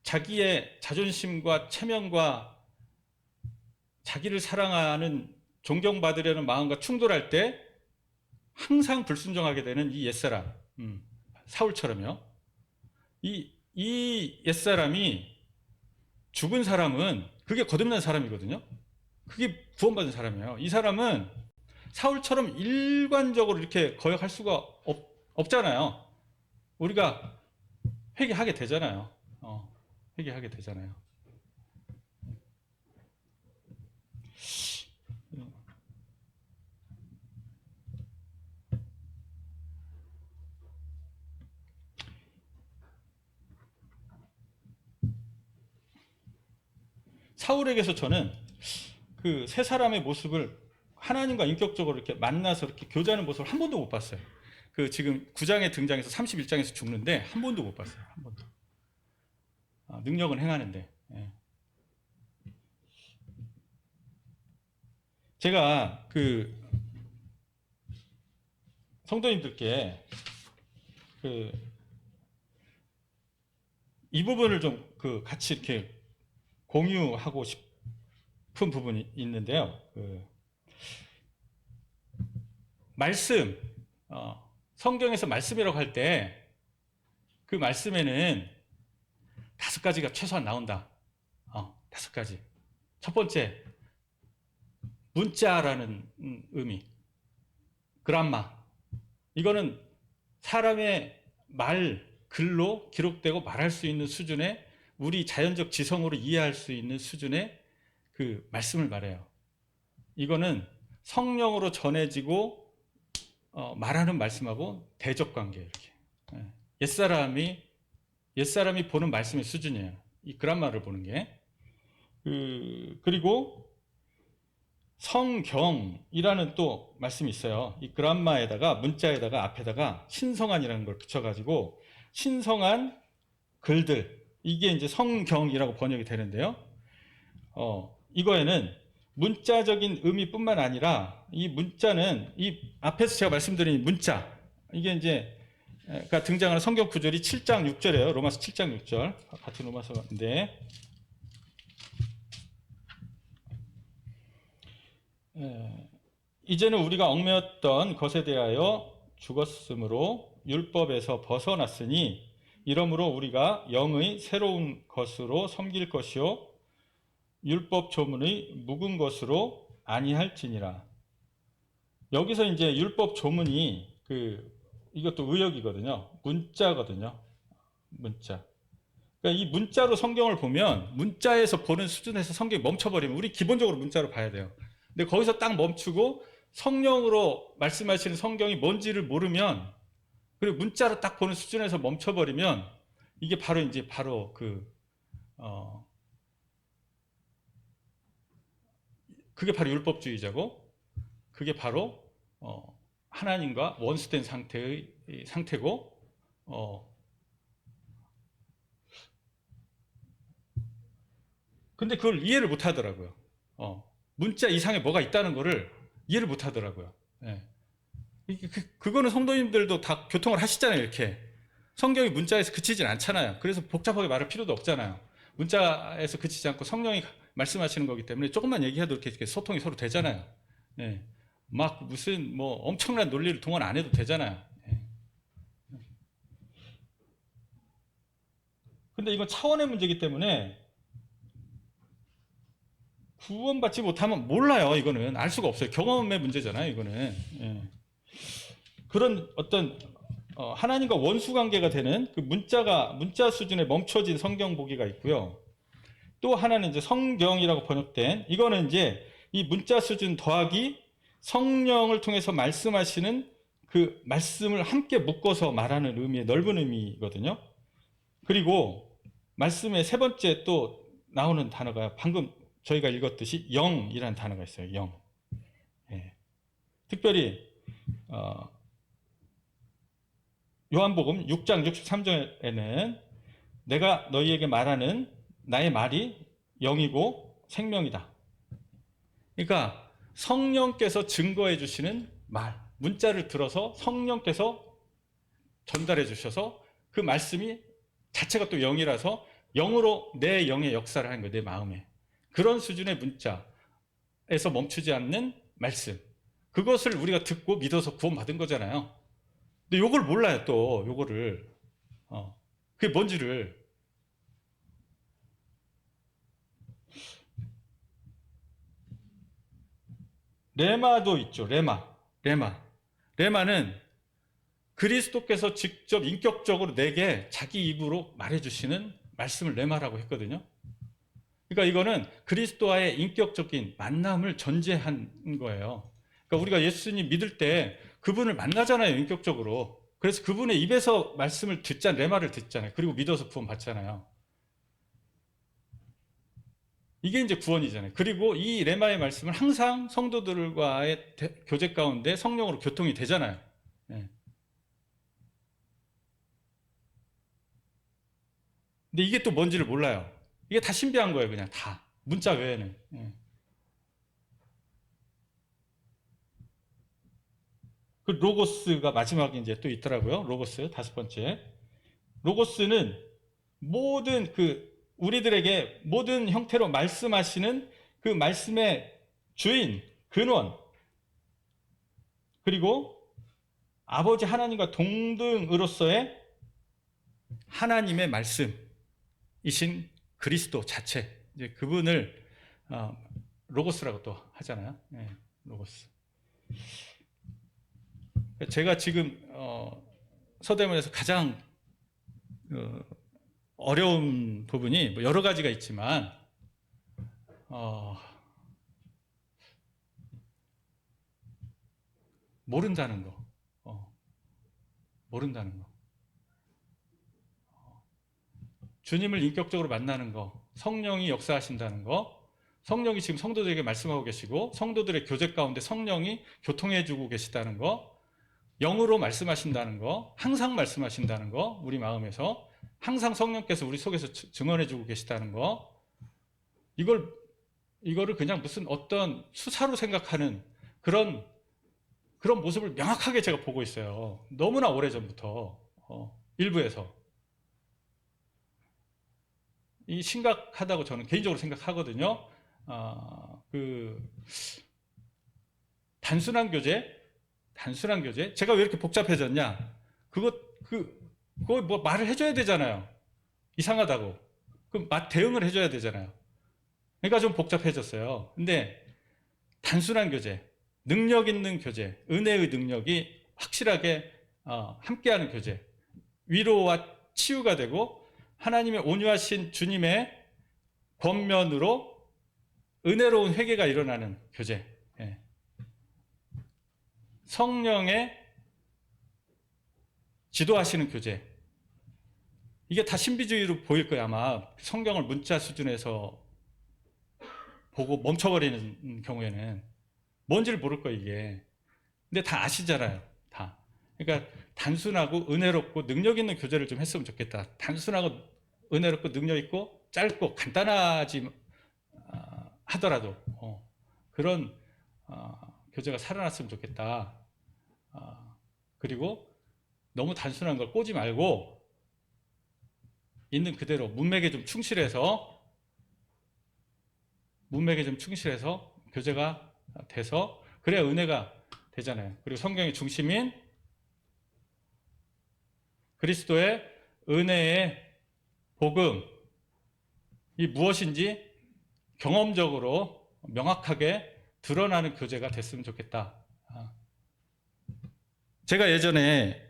자기의 자존심과 체면과 자기를 사랑하는, 존경받으려는 마음과 충돌할 때 항상 불순종하게 되는 이 옛사람, 사울처럼요. 이 옛사람이 죽은 사람은 그게 거듭난 사람이거든요. 그게 구원받은 사람이에요. 이 사람은 사울처럼 일관적으로 이렇게 거역할 수가 없잖아요. 우리가 회개하게 되잖아요. 회개하게 되잖아요. 사울에게서 저는 그 세 사람의 모습을, 하나님과 인격적으로 이렇게 만나서 이렇게 교제하는 모습을 한 번도 못 봤어요. 지금 9장에 등장해서 31장에서 죽는데 한 번도 못 봤어요. 한 번도. 능력은 행하는데. 예. 제가 성도님들께 이 부분을 좀 같이 이렇게 공유하고 싶은 부분이 있는데요. 말씀, 성경에서 말씀이라고 할 때 그 말씀에는 5가지가 최소한 나온다. 5가지. 첫 번째, 문자라는 의미, 그람마. 이거는 사람의 글로 기록되고 말할 수 있는 수준의, 우리 자연적 지성으로 이해할 수 있는 수준의 그 말씀을 말해요. 이거는 성령으로 전해지고 말하는 말씀하고 대적관계, 이렇게. 옛사람이 보는 말씀의 수준이에요. 이 그람마를 보는 게. 그리고 성경이라는 또 말씀이 있어요. 이 그람마에다가, 문자에다가 앞에다가 신성한이라는 걸 붙여가지고 신성한 글들, 이게 이제 성경이라고 번역이 되는데요. 이거에는 문자적인 의미뿐만 아니라, 이 문자는 이 앞에서 제가 말씀드린 문자, 이게 이제 등장하는 성경 구절이 7장 6절이에요. 로마서 7장 6절, 같은 로마서인데, 이제는 우리가 얽매였던 것에 대하여 죽었으므로 율법에서 벗어났으니 이러므로 우리가 영의 새로운 것으로 섬길 것이요 율법 조문의 묵은 것으로 아니할지니라. 여기서 이제 율법 조문이 이것도 의역이거든요. 문자거든요. 문자. 그러니까 이 문자로 성경을 보면, 문자에서 보는 수준에서 성경이 멈춰버리면, 우리 기본적으로 문자로 봐야 돼요. 근데 거기서 딱 멈추고 성령으로 말씀하시는 성경이 뭔지를 모르면, 그리고 문자로 딱 보는 수준에서 멈춰버리면, 이게 바로 그게 바로 율법주의자고, 그게 바로 하나님과 원수된 상태고 근데 그걸 이해를 못 하더라고요. 문자 이상에 뭐가 있다는 거를 이해를 못 하더라고요. 예. 그거는 성도님들도 다 교통을 하시잖아요, 이렇게. 성경이 문자에서 그치진 않잖아요. 그래서 복잡하게 말할 필요도 없잖아요. 문자에서 그치지 않고 성령이 말씀하시는 거기 때문에 조금만 얘기해도 이렇게 소통이 서로 되잖아요. 예. 막 무슨 뭐 엄청난 논리를 동원 안 해도 되잖아요. 예. 근데 이건 차원의 문제이기 때문에 구원받지 못하면 몰라요. 이거는 알 수가 없어요. 경험의 문제잖아요. 이거는. 예. 그런 어떤 하나님과 원수 관계가 되는 그 문자 수준에 멈춰진 성경 보기가 있고요. 또 하나는 이제 성경이라고 번역된 이거는 이제 이 문자 수준 더하기 성령을 통해서 말씀하시는 그 말씀을 함께 묶어서 말하는 의미의 넓은 의미거든요. 그리고 말씀의 세 번째 또 나오는 단어가 방금 저희가 읽었듯이 영이라는 단어가 있어요. 영. 예. 특별히 요한복음 6장 63절에는 내가 너희에게 말하는 나의 말이 영이고 생명이다. 그러니까 성령께서 증거해 주시는 말, 문자를 들어서 성령께서 전달해 주셔서 그 말씀이 자체가 또 영이라서 영으로 내 영의 역사를 하는 거예요. 내 마음에. 그런 수준의 문자에서 멈추지 않는 말씀. 그것을 우리가 듣고 믿어서 구원받은 거잖아요. 근데 요걸 몰라요, 또. 요거를. 그게 뭔지를. 레마도 있죠. 레마는 그리스도께서 직접 인격적으로 내게 자기 입으로 말해주시는 말씀을 레마라고 했거든요. 그러니까 이거는 그리스도와의 인격적인 만남을 전제한 거예요. 그러니까 우리가 예수님 믿을 때 그분을 만나잖아요, 인격적으로. 그래서 그분의 입에서 말씀을 듣잖아요. 레마를 듣잖아요. 그리고 믿어서 구원 받잖아요. 이게 이제 구원이잖아요. 그리고 이 레마의 말씀은 항상 성도들과의 교제 가운데 성령으로 교통이 되잖아요. 예. 근데 이게 또 뭔지를 몰라요. 이게 다 신비한 거예요, 그냥 다. 문자 외에는. 예. 그 로고스가 마지막에 이제 또 있더라고요. 로고스, 다섯 번째. 로고스는 모든 우리들에게 모든 형태로 말씀하시는 그 말씀의 주인, 근원, 그리고 아버지 하나님과 동등으로서의 하나님의 말씀이신 그리스도 자체, 이제 그분을 로고스라고 또 하잖아요. 네, 로고스. 제가 지금 서대문에서 가장 어려운 부분이 뭐 여러 가지가 있지만 모른다는 거, 모른다는 거. 주님을 인격적으로 만나는 거, 성령이 역사하신다는 거, 성령이 지금 성도들에게 말씀하고 계시고 성도들의 교제 가운데 성령이 교통해주고 계시다는 거, 영으로 말씀하신다는 거, 항상 말씀하신다는 거, 우리 마음에서 항상 성령께서 우리 속에서 증언해주고 계시다는 거, 이거를 그냥 무슨 어떤 수사로 생각하는 그런 모습을 명확하게 제가 보고 있어요. 너무나 오래전부터 일부에서. 이 심각하다고 저는 개인적으로 생각하거든요. 단순한 교제. 제가 왜 이렇게 복잡해졌냐? 그거 뭐 말을 해줘야 되잖아요. 이상하다고. 그럼 대응을 해줘야 되잖아요. 그러니까 좀 복잡해졌어요. 근데 단순한 교제, 능력 있는 교제, 은혜의 능력이 확실하게 함께하는 교제, 위로와 치유가 되고 하나님의 온유하신 주님의 권면으로 은혜로운 회개가 일어나는 교제, 성령의 지도하시는 교제, 이게 다 신비주의로 보일 거예요. 아마 성경을 문자 수준에서 보고 멈춰버리는 경우에는 뭔지를 모를 거예요. 이게 근데 다 아시잖아요. 다. 그러니까 단순하고 은혜롭고 능력 있는 교제를 좀 했으면 좋겠다. 단순하고 은혜롭고 능력 있고 짧고 간단하지 하더라도 그런 교제가 살아났으면 좋겠다. 그리고 너무 단순한 걸 꼬지 말고 있는 그대로 문맥에 좀 충실해서 교제가 돼서 그래야 은혜가 되잖아요. 그리고 성경의 중심인 그리스도의 은혜의 복음이 무엇인지 경험적으로 명확하게 드러나는 교제가 됐으면 좋겠다. 제가 예전에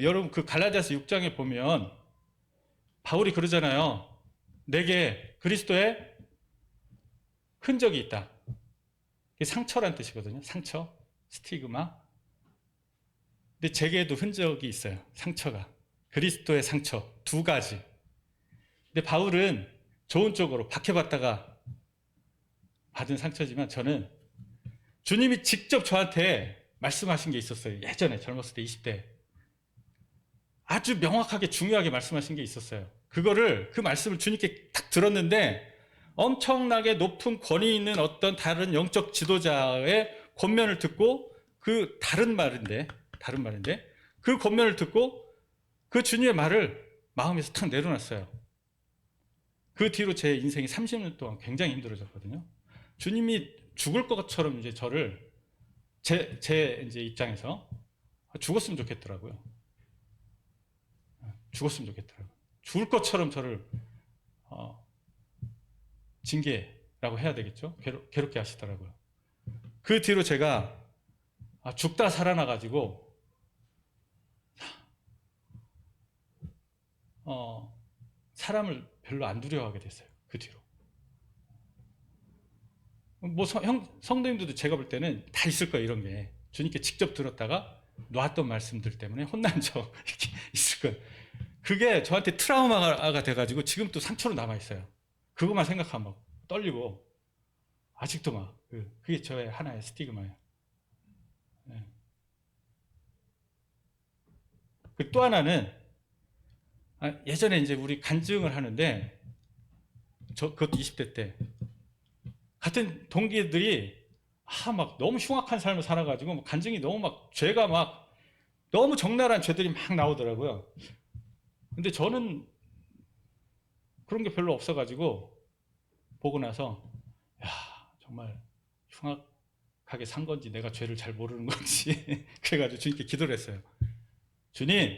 여러분 그 갈라디아서 6장에 보면 바울이 그러잖아요. 내게 그리스도의 흔적이 있다. 그게 상처란 뜻이거든요. 상처, 스티그마. 근데 제게도 흔적이 있어요. 상처가. 그리스도의 상처 두 가지. 근데 바울은 좋은 쪽으로 박해받다가 받은 상처지만 저는 주님이 직접 저한테 말씀하신 게 있었어요. 예전에 젊었을 때 20대 아주 명확하게 중요하게 말씀하신 게 있었어요. 그 말씀을 주님께 딱 들었는데 엄청나게 높은 권위 있는 어떤 다른 영적 지도자의 권면을 듣고 그 다른 말인데 그 권면을 듣고 그 주님의 말을 마음에서 탁 내려놨어요. 그 뒤로 제 인생이 30년 동안 굉장히 힘들어졌거든요. 주님이 죽을 것처럼 이제 저를 제 이제 입장에서 죽었으면 좋겠더라고요. 죽을 것처럼 저를 징계라고 해야 되겠죠? 괴롭게 하시더라고요. 그 뒤로 제가 죽다 살아나가지고 사람을 별로 안 두려워하게 됐어요. 그 뒤로. 뭐 성도님들도 제가 볼 때는 다 있을 거예요. 이런 게 주님께 직접 들었다가 놨던 말씀들 때문에 혼난 적 이렇게 있을 거예요. 그게 저한테 트라우마가 돼가지고 지금 또 상처로 남아있어요. 그것만 생각하면 막 떨리고 아직도 막 그게 저의 하나의 스티그마예요. 네. 또 하나는 예전에 이제 우리 간증을 하는데 그것도 20대 때 같은 동기들이 막 너무 흉악한 삶을 살아가지고 간증이 너무 막 죄가 막 너무 적나라한 죄들이 막 나오더라고요. 근데 저는 그런 게 별로 없어가지고 보고 나서 정말 흉악하게 산 건지 내가 죄를 잘 모르는 건지 그래가지고 주님께 기도를 했어요. 주님,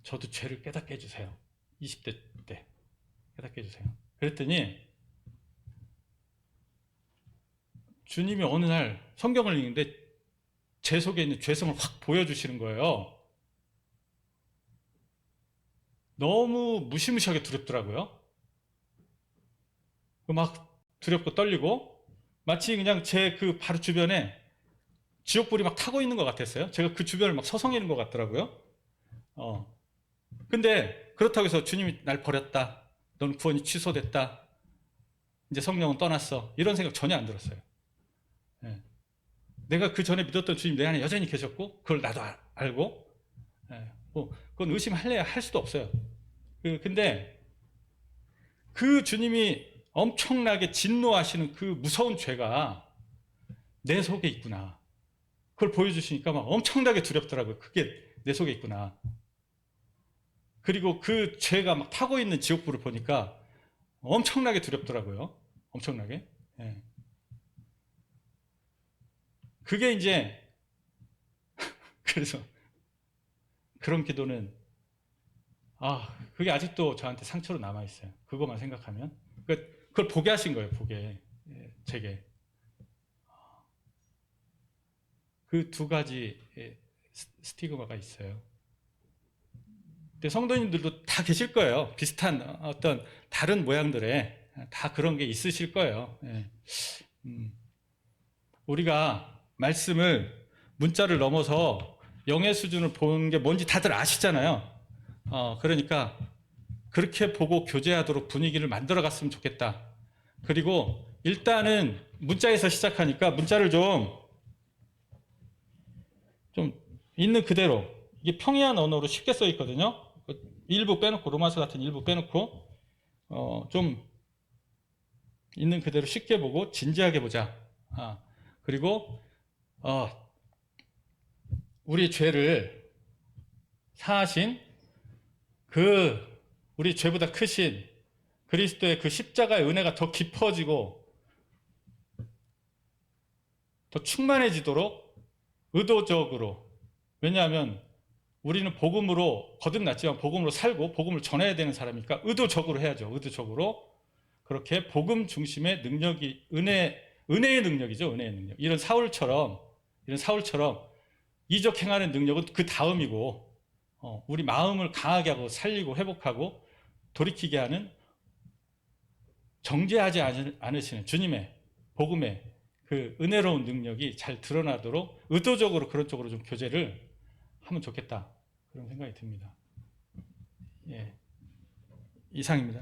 저도 죄를 깨닫게 해주세요. 20대 때 깨닫게 해주세요. 그랬더니 주님이 어느 날 성경을 읽는데 제 속에 있는 죄성을 확 보여주시는 거예요. 너무 무시무시하게 두렵더라고요. 막 두렵고 떨리고 마치 그냥 제 그 바로 주변에 지옥불이 막 타고 있는 것 같았어요. 제가 그 주변을 막 서성이는 것 같더라고요. 근데 그렇다고 해서 주님이 날 버렸다. 넌 구원이 취소됐다. 이제 성령은 떠났어. 이런 생각 전혀 안 들었어요. 네. 내가 그 전에 믿었던 주님 내 안에 여전히 계셨고 그걸 나도 알고 그건 의심할래야 할 수도 없어요. 근데 그 주님이 엄청나게 진노하시는 그 무서운 죄가 내 속에 있구나. 그걸 보여주시니까 막 엄청나게 두렵더라고요. 그게 내 속에 있구나. 그리고 그 죄가 막 타고 있는 지옥불을 보니까 엄청나게 두렵더라고요. 엄청나게. 예. 그게 이제 그래서 그런 기도는 그게 아직도 저한테 상처로 남아있어요. 그것만 생각하면. 그걸 보게 하신 거예요. 제게. 그 두 가지 스티그마가 있어요. 근데 성도님들도 다 계실 거예요. 비슷한 어떤 다른 모양들의 다 그런 게 있으실 거예요. 우리가 말씀을 문자를 넘어서 영의 수준을 보는 게 뭔지 다들 아시잖아요. 그러니까 그렇게 보고 교제하도록 분위기를 만들어 갔으면 좋겠다. 그리고 일단은 문자에서 시작하니까 문자를 좀 있는 그대로, 이게 평이한 언어로 쉽게 써 있거든요. 일부 빼놓고, 로마서 같은 일부 빼놓고 좀 있는 그대로 쉽게 보고 진지하게 보자. 그리고 우리 죄를 사하신 그 우리 죄보다 크신 그리스도의 그 십자가의 은혜가 더 깊어지고 더 충만해지도록 의도적으로, 왜냐하면 우리는 복음으로 거듭났지만 복음으로 살고 복음을 전해야 되는 사람이니까 의도적으로 해야죠. 의도적으로 그렇게 복음 중심의 능력이 은혜의 능력이죠. 은혜의 능력. 이런 사울처럼 이적 행하는 능력은 그 다음이고, 우리 마음을 강하게 하고 살리고 회복하고 돌이키게 하는, 정죄하지 않으시는 주님의 복음의 그 은혜로운 능력이 잘 드러나도록 의도적으로 그런 쪽으로 좀 교제를 하면 좋겠다, 그런 생각이 듭니다. 예, 이상입니다.